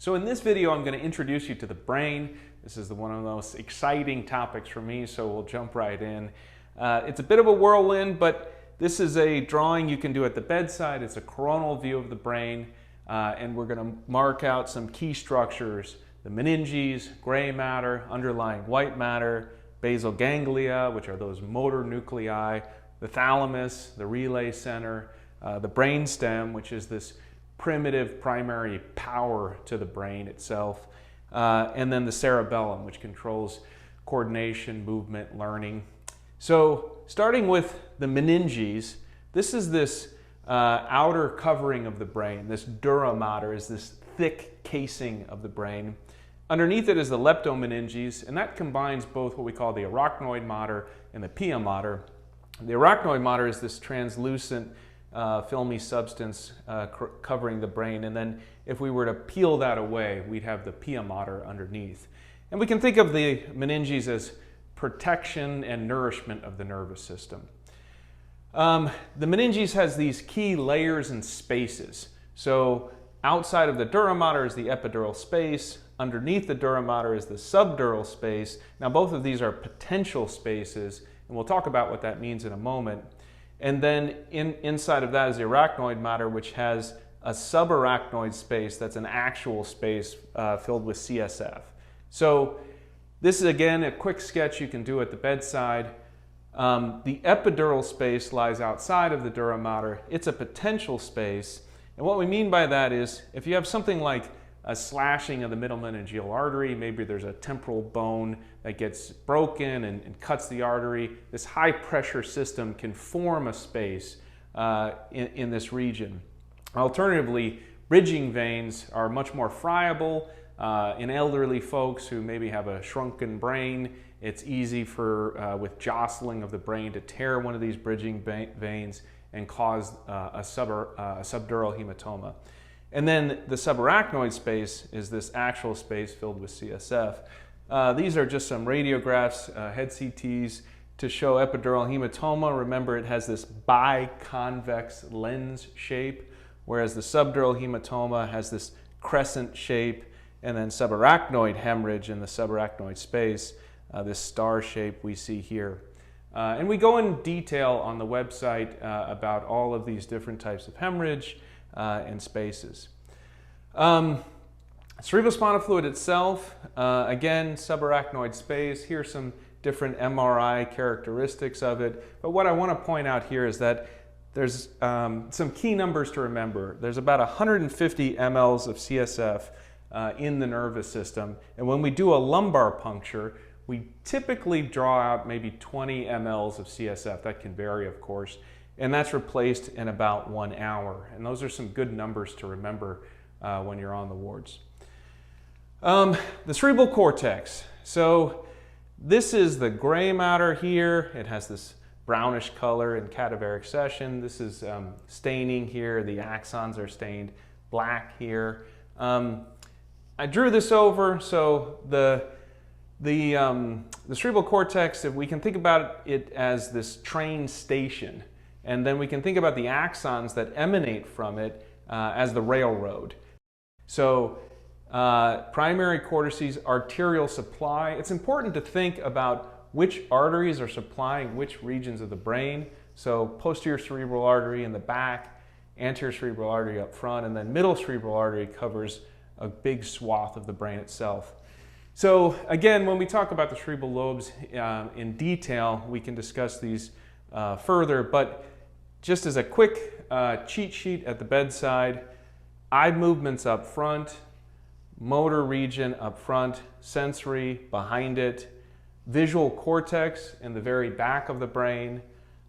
So in this video, I'm going to introduce you to the brain. This is one of the most exciting topics for me, so we'll jump right in. It's a bit of a whirlwind, but this is a drawing you can do at the bedside. It's a coronal view of the brain, and we're going to mark out some key structures: the meninges, gray matter, underlying white matter, basal ganglia, which are those motor nuclei, the thalamus, the relay center, the brainstem, which is this primitive primary power to the brain itself, and then the cerebellum, which controls coordination, movement, learning. So starting with the meninges, this is this outer covering of the brain. This dura mater is this thick casing of the brain. Underneath it is the leptomeninges, and that combines both what we call the arachnoid mater and the pia mater. The arachnoid mater is this translucent filmy substance covering the brain, and then if we were to peel that away, we'd have the pia mater underneath. And we can think of the meninges as protection and nourishment of the nervous system. The meninges has these key layers and spaces. So outside of the dura mater is the epidural space. Underneath the dura mater is the subdural space. Now both of these are potential spaces, and we'll talk about what that means in a moment. And then inside of that is the arachnoid mater, which has a subarachnoid space that's an actual space filled with CSF. So this is, again, a quick sketch you can do at the bedside. The epidural space lies outside of the dura mater. It's a potential space. And what we mean by that is if you have something like a slashing of the middle meningeal artery, maybe there's a temporal bone that gets broken and cuts the artery, this high pressure system can form a space in this region. Alternatively, bridging veins are much more friable. In elderly folks who maybe have a shrunken brain, it's easy for, with jostling of the brain, to tear one of these bridging veins and cause a subdural hematoma. And then the subarachnoid space is this actual space filled with CSF. These are just some radiographs, head CTs, to show epidural hematoma. Remember, it has this biconvex lens shape, whereas the subdural hematoma has this crescent shape, and then subarachnoid hemorrhage in the subarachnoid space, this star shape we see here. And we go in detail on the website about all of these different types of hemorrhage and spaces. Cerebrospinal fluid itself, again, subarachnoid space. Here's some different MRI characteristics of it. But what I want to point out here is that there's some key numbers to remember. There's about 150 mLs of CSF in the nervous system. And when we do a lumbar puncture, we typically draw out maybe 20 mLs of CSF. That can vary, of course. And that's replaced in about 1 hour. And those are some good numbers to remember when you're on the wards. The cerebral cortex. So this is the gray matter here. It has this brownish color in cadaveric session. This is staining here. The axons are stained black here. I drew this over, so the cerebral cortex, if we can think about it as this train station, and then we can think about the axons that emanate from it as the railroad. So primary cortices, arterial supply. It's important to think about which arteries are supplying which regions of the brain. So posterior cerebral artery in the back, anterior cerebral artery up front, and then middle cerebral artery covers a big swath of the brain itself. So again, when we talk about the cerebral lobes in detail, we can discuss these further, but just as a quick cheat sheet at the bedside, eye movements up front, motor region up front, sensory behind it, visual cortex in the very back of the brain.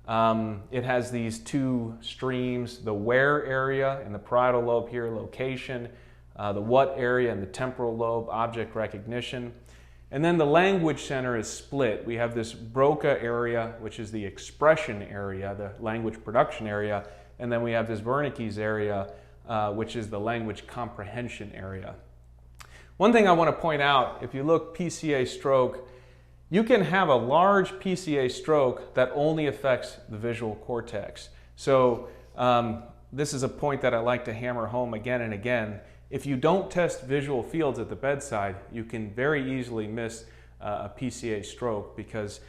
It has these two streams, the where area in the parietal lobe here, location, the what area in the temporal lobe, object recognition. And then the language center is split. We have this Broca area, which is the expression area, the language production area, and then we have this Wernicke's area, which is the language comprehension area. One thing I want to point out, if you look PCA stroke, you can have a large PCA stroke that only affects the visual cortex. So this is a point that I like to hammer home again and again. If you don't test visual fields at the bedside, you can very easily miss a PCA stroke, because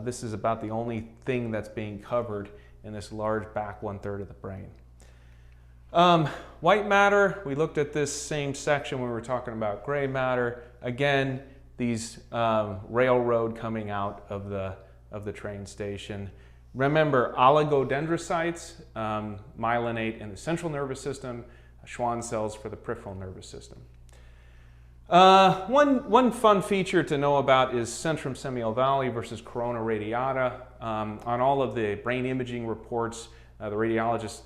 this is about the only thing that's being covered in this large back 1/3 of the brain. White matter, we looked at this same section when we were talking about gray matter. Again, these railroad coming out of the train station. Remember, oligodendrocytes myelinate in the central nervous system, Schwann cells for the peripheral nervous system. One fun feature to know about is centrum semiovale versus corona radiata. On all of the brain imaging reports, the radiologist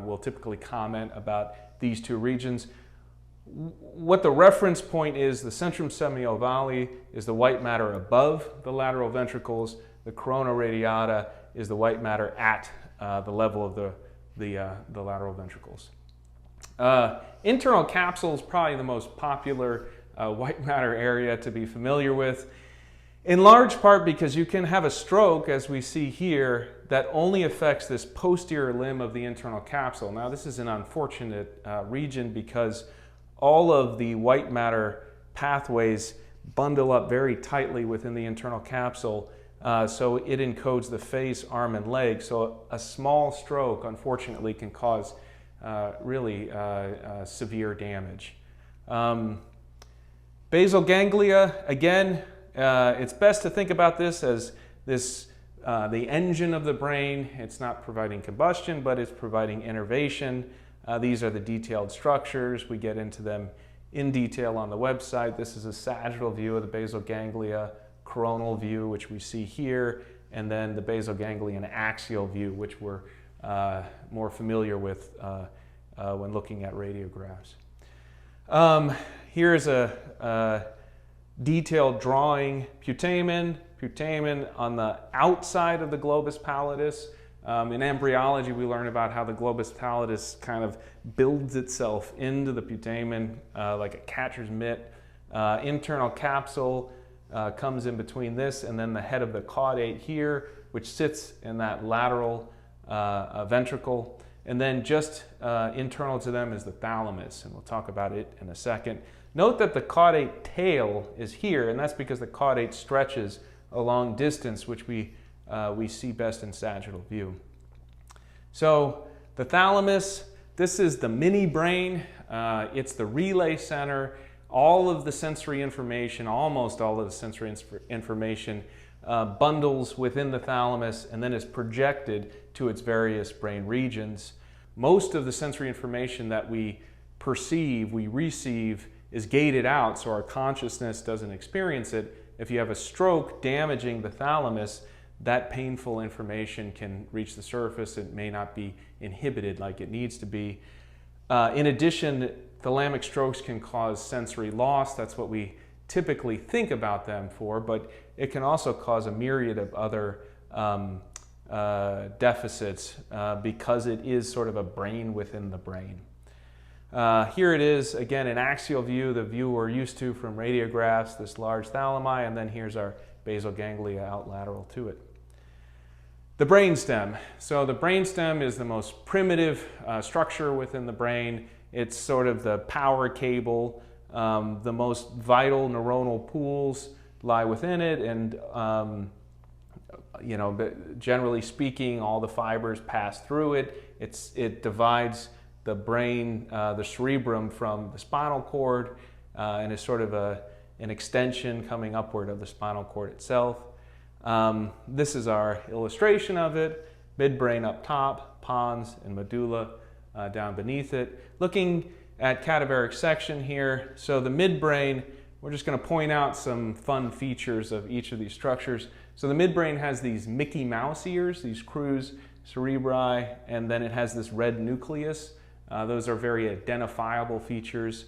will typically comment about these two regions. What the reference point is, the centrum semiovale is the white matter above the lateral ventricles. The corona radiata is the white matter at the level of the lateral ventricles. Internal capsule is probably the most popular white matter area to be familiar with, in large part because you can have a stroke, as we see here, that only affects this posterior limb of the internal capsule. Now, this is an unfortunate region because all of the white matter pathways bundle up very tightly within the internal capsule, so it encodes the face, arm, and leg. So a small stroke, unfortunately, can cause really severe damage. Basal ganglia, again, it's best to think about this as the engine of the brain. It's not providing combustion, but it's providing innervation. These are the detailed structures. We get into them in detail on the website. This is a sagittal view of the basal ganglia, coronal view, which we see here, and then the basal ganglion axial view, which we're more familiar with when looking at radiographs. Here's a detailed drawing. Putamen on the outside of the globus pallidus. In embryology, we learn about how the globus pallidus kind of builds itself into the putamen like a catcher's mitt. Internal capsule comes in between this and then the head of the caudate here, which sits in that lateral ventricle. And then just internal to them is the thalamus, and we'll talk about it in a second. Note that the caudate tail is here, and that's because the caudate stretches a long distance, which we see best in sagittal view. So the thalamus, this is the mini brain. It's the relay center. All of the sensory information, almost all of the sensory information bundles within the thalamus and then is projected to its various brain regions. Most of the sensory information that we perceive, we receive, is gated out, so our consciousness doesn't experience it. If you have a stroke damaging the thalamus, that painful information can reach the surface. It may not be inhibited like it needs to be. In addition, thalamic strokes can cause sensory loss. That's what we typically think about them for, but it can also cause a myriad of other deficits because it is sort of a brain within the brain. Here it is, again, an axial view, the view we're used to from radiographs, this large thalami, and then here's our basal ganglia out lateral to it. The brainstem. So the brainstem is the most primitive structure within the brain. It's sort of the power cable. The most vital neuronal pools lie within it, and generally speaking, all the fibers pass through it. It divides the brain, the cerebrum, from the spinal cord, and is sort of an extension coming upward of the spinal cord itself. This is our illustration of it. Midbrain up top, pons and medulla down beneath it. Looking at cadaveric section here, so the midbrain, we're just going to point out some fun features of each of these structures. So the midbrain has these Mickey Mouse ears, these crus cerebri, and then it has this red nucleus. Those are very identifiable features.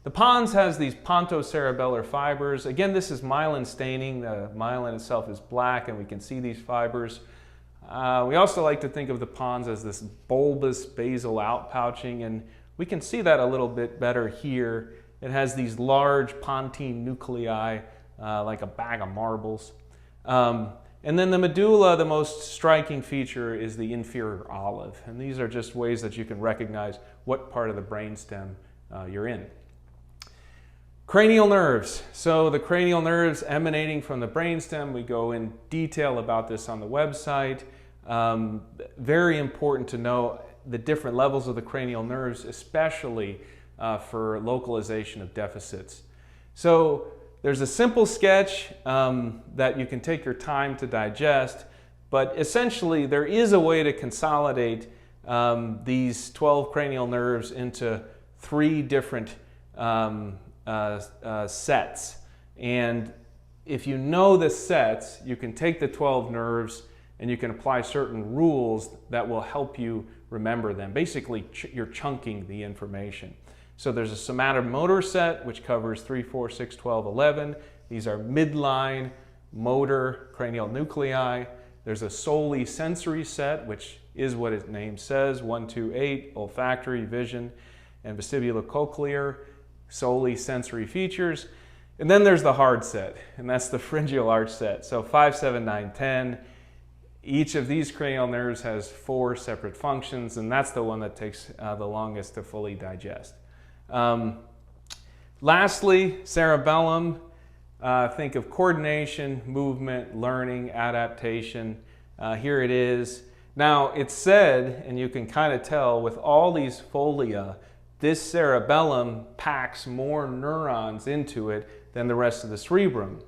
The pons has these pontocerebellar fibers. Again, this is myelin staining. The myelin itself is black, and we can see these fibers. We also like to think of the pons as this bulbous basal outpouching, and we can see that a little bit better here. It has these large pontine nuclei, like a bag of marbles. And then the medulla, the most striking feature is the inferior olive. And these are just ways that you can recognize what part of the brainstem you're in. Cranial nerves. So the cranial nerves emanating from the brainstem, we go in detail about this on the website. Very important to know the different levels of the cranial nerves, especially for localization of deficits. So there's a simple sketch that you can take your time to digest, but essentially there is a way to consolidate these 12 cranial nerves into 3 different sets. And if you know the sets, you can take the 12 nerves and you can apply certain rules that will help you remember them. Basically, you're chunking the information. So there's a somatomotor set, which covers 3, 4, 6, 12, 11. These are midline motor cranial nuclei. There's a solely sensory set, which is what its name says, 1, 2, 8, olfactory, vision, and vestibulocochlear, solely sensory features. And then there's the hard set, and that's the pharyngeal arch set. So 5, 7, 9, 10. Each of these cranial nerves has 4 separate functions, and that's the one that takes the longest to fully digest. Lastly, cerebellum. Think of coordination, movement, learning, adaptation. Here it is. Now, it's said, and you can kind of tell with all these folia, this cerebellum packs more neurons into it than the rest of the cerebrum.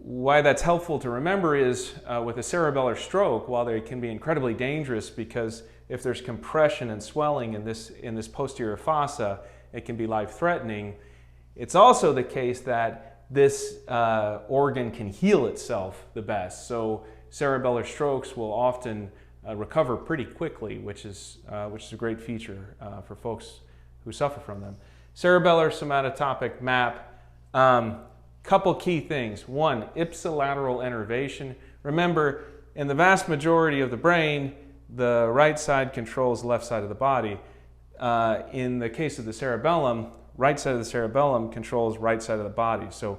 Why that's helpful to remember is with a cerebellar stroke, while they can be incredibly dangerous because if there's compression and swelling in this posterior fossa, it can be life-threatening. It's also the case that this organ can heal itself the best. So cerebellar strokes will often recover pretty quickly, which is a great feature for folks who suffer from them. Cerebellar somatotopic map. Couple key things. 1, ipsilateral innervation. Remember, in the vast majority of the brain, the right side controls the left side of the body. In the case of the cerebellum, right side of the cerebellum controls right side of the body, so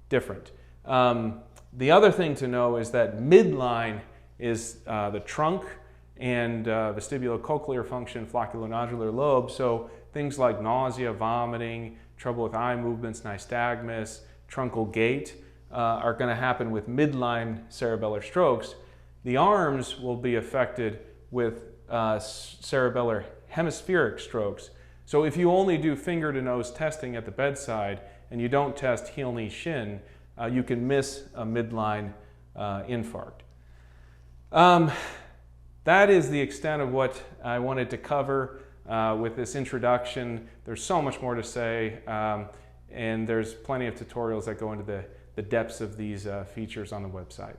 different. The other thing to know is that midline is the trunk and vestibulocochlear function, flocculonodular lobe, so things like nausea, vomiting, trouble with eye movements, nystagmus, truncal gait are going to happen with midline cerebellar strokes. The arms will be affected with cerebellar hemispheric strokes. So if you only do finger to nose testing at the bedside and you don't test heel, knee, shin, you can miss a midline infarct. That is the extent of what I wanted to cover with this introduction. There's so much more to say, and there's plenty of tutorials that go into the depths of these features on the website.